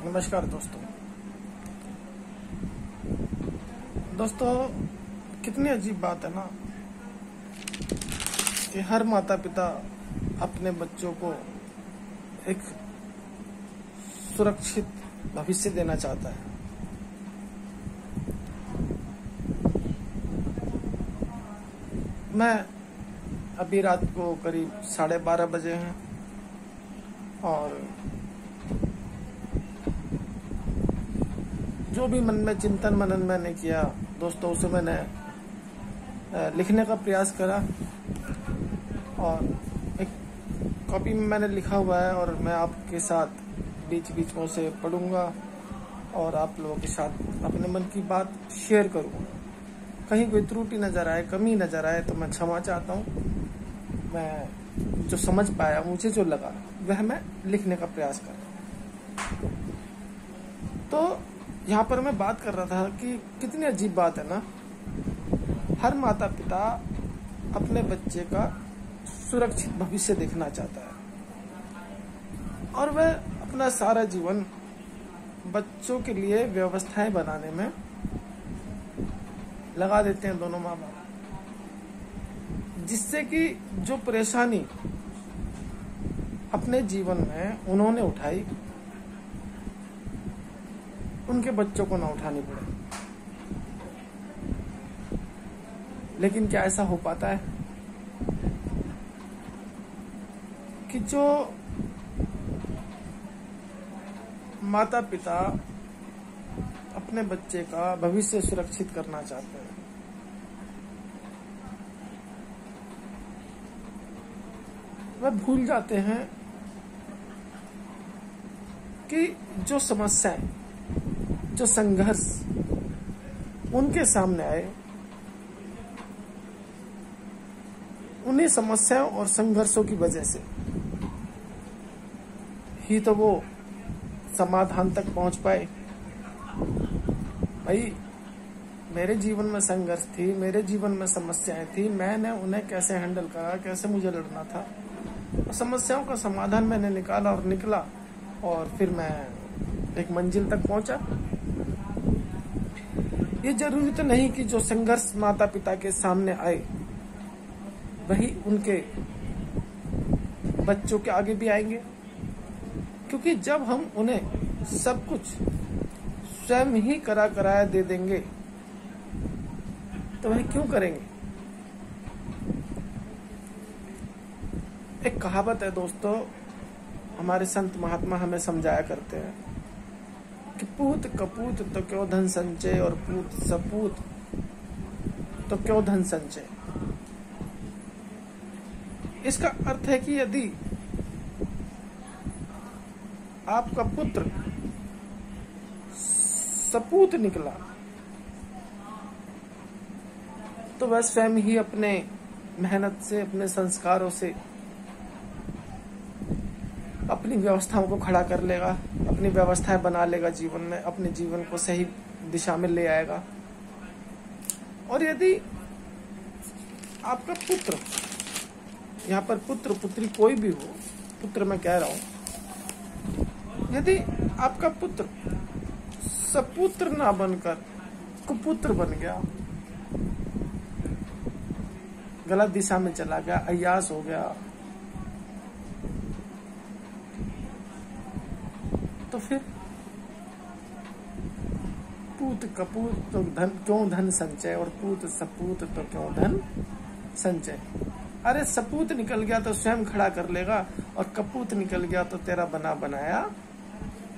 नमस्कार दोस्तों, कितनी अजीब बात है ना कि हर माता पिता अपने बच्चों को एक सुरक्षित भविष्य देना चाहता है। मैं अभी रात को करीब 12:30 बजे हैं और जो भी मन में चिंतन मनन मैंने किया दोस्तों, उसे मैंने लिखने का प्रयास करा और एक कॉपी में मैंने लिखा हुआ है और मैं आपके साथ बीच बीच में उसे पढ़ूंगा और आप लोगों के साथ अपने मन की बात शेयर करूंगा। कहीं कोई त्रुटि नजर आए, कमी नजर आए तो मैं क्षमा चाहता हूँ। मैं जो समझ पाया, मुझे जो लगा, वह मैं लिखने का प्रयास कर रहा हूँ। तो यहाँ पर मैं बात कर रहा था कि कितनी अजीब बात है ना, हर माता पिता अपने बच्चे का सुरक्षित भविष्य देखना चाहता है और वह अपना सारा जीवन बच्चों के लिए व्यवस्थाएं बनाने में लगा देते हैं दोनों माँ बाप, जिससे कि जो परेशानी अपने जीवन में उन्होंने उठाई उनके बच्चों को ना उठानी पड़े। लेकिन क्या ऐसा हो पाता है कि जो माता पिता अपने बच्चे का भविष्य सुरक्षित करना चाहते हैं, वह भूल जाते हैं कि जो समस्याएं, जो संघर्ष उनके सामने आए, उन्हीं समस्याओं और संघर्षों की वजह से ही तो वो समाधान तक पहुंच पाए। भाई, मेरे जीवन में संघर्ष थी, मेरे जीवन में समस्याएं थी, मैंने उन्हें कैसे हैंडल करा, कैसे मुझे लड़ना था, और समस्याओं का समाधान मैंने निकाला और निकला और फिर मैं एक मंजिल तक पहुंचा। ये जरूरी तो नहीं कि जो संघर्ष माता पिता के सामने आए वही उनके बच्चों के आगे भी आएंगे, क्योंकि जब हम उन्हें सब कुछ स्वयं ही कराया दे देंगे तो वह क्यों करेंगे। एक कहावत है दोस्तों, हमारे संत महात्मा हमें समझाया करते हैं कि पूत कपूत तो क्यों धन संचय और पूत सपूत तो क्यों धन संचय। इसका अर्थ है कि यदि आपका पुत्र सपूत निकला तो वह स्वयं ही अपने मेहनत से, अपने संस्कारों से अपनी व्यवस्थाओं को खड़ा कर लेगा, अपनी व्यवस्थाएं बना लेगा जीवन में, अपने जीवन को सही दिशा में ले आएगा। और यदि आपका पुत्र, यहाँ पर पुत्र पुत्री कोई भी हो, पुत्र मैं कह रहा हूं, यदि आपका पुत्र सपुत्र ना बनकर कुपुत्र बन गया, गलत दिशा में चला गया, अय्यास हो गया, तो फिर पूत कपूत तो धन क्यों धन संचय और पूत सपूत तो क्यों धन संचय। अरे सपूत निकल गया तो स्वयं खड़ा कर लेगा और कपूत निकल गया तो तेरा बना बनाया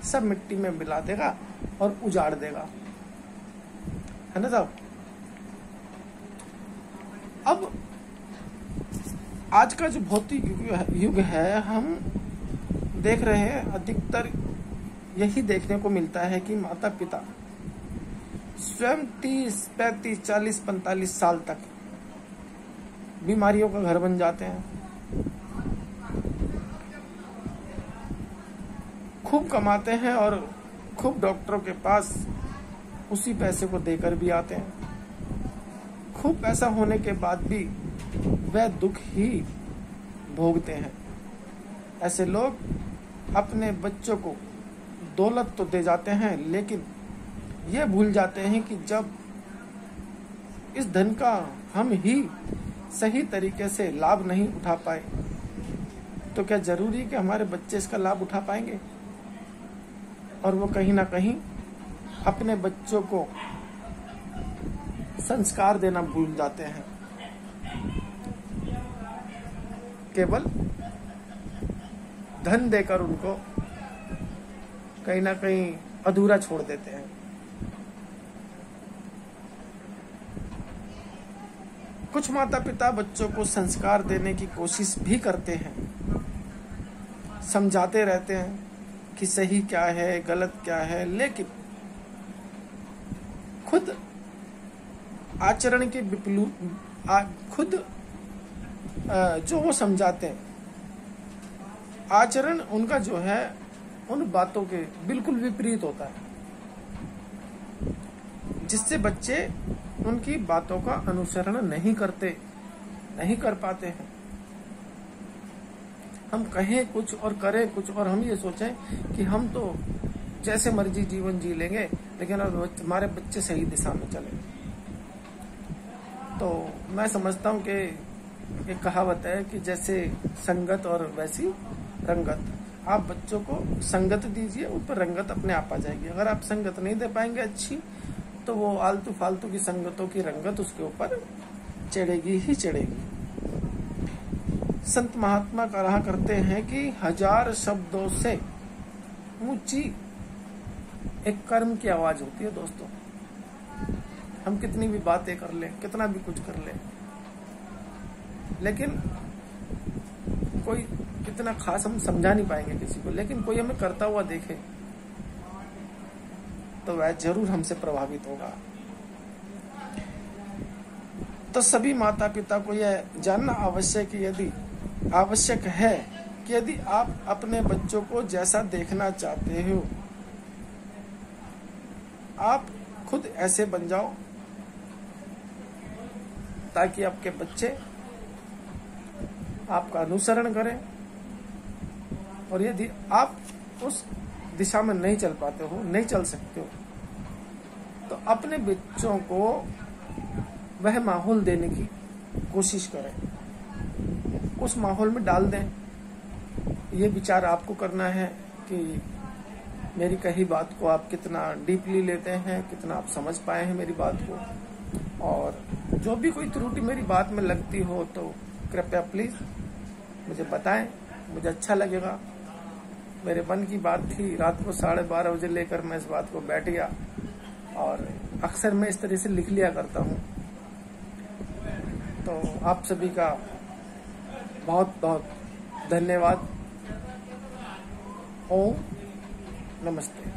सब मिट्टी में मिला देगा और उजाड़ देगा, है ना साहब। अब आज का जो भौतिक युग है, हम देख रहे हैं, अधिकतर यही देखने को मिलता है कि माता पिता स्वयं 30, 35, 40, 45 साल तक बीमारियों का घर बन जाते हैं, खूब कमाते हैं और खूब डॉक्टरों के पास उसी पैसे को देकर भी आते हैं। खूब पैसा होने के बाद भी वह दुख ही भोगते हैं। ऐसे लोग अपने बच्चों को दौलत तो दे जाते हैं, लेकिन ये भूल जाते हैं कि जब इस धन का हम ही सही तरीके से लाभ नहीं उठा पाए तो क्या जरूरी है कि हमारे बच्चे इसका लाभ उठा पाएंगे? और वो कहीं ना कहीं अपने बच्चों को संस्कार देना भूल जाते हैं, केवल धन देकर उनको कहीं ना कहीं अधूरा छोड़ देते हैं। कुछ माता पिता बच्चों को संस्कार देने की कोशिश भी करते हैं, समझाते रहते हैं कि सही क्या है गलत क्या है, लेकिन खुद आचरण के खुद जो वो समझाते हैं, आचरण उनका जो है उन बातों के बिल्कुल विपरीत होता है, जिससे बच्चे उनकी बातों का अनुसरण नहीं कर पाते हैं। हम कहें कुछ और करें कुछ, और हम ये सोचें कि हम तो जैसे मर्जी जीवन जी लेंगे, लेकिन हमारे बच्चे सही दिशा में चले। तो मैं समझता हूँ कि एक कहावत है कि जैसे संगत और वैसी रंगत। आप बच्चों को संगत दीजिए, ऊपर रंगत अपने आप आ जाएगी। अगर आप संगत नहीं दे पाएंगे अच्छी, तो वो आलतू फालतू की संगतों की रंगत उसके ऊपर चढ़ेगी ही चढ़ेगी। संत महात्मा कहा करते हैं कि 1000 शब्दों से ऊंची एक कर्म की आवाज होती है। दोस्तों, हम कितनी भी बातें कर लें, कितना भी कुछ कर लें, लेकिन कोई इतना खास हम समझा नहीं पाएंगे किसी को, लेकिन कोई हमें करता हुआ देखे तो वह जरूर हमसे प्रभावित होगा। तो सभी माता पिता को यह जानना आवश्यक है कि यदि आप अपने बच्चों को जैसा देखना चाहते हो, आप खुद ऐसे बन जाओ ताकि आपके बच्चे आपका अनुसरण करें। और यदि आप उस दिशा में नहीं चल पाते हो, नहीं चल सकते हो, तो अपने बच्चों को वह माहौल देने की कोशिश करें, उस माहौल में डाल दें। ये विचार आपको करना है कि मेरी कही बात को आप कितना डीपली लेते हैं, कितना आप समझ पाए हैं मेरी बात को। और जो भी कोई त्रुटि मेरी बात में लगती हो तो कृपया प्लीज मुझे बताएं, मुझे अच्छा लगेगा। मेरे मन की बात थी, रात को 12:30 बजे लेकर मैं इस बात को बैठ गया, और अक्सर मैं इस तरह से लिख लिया करता हूँ। तो आप सभी का बहुत बहुत धन्यवाद। ओम नमस्ते।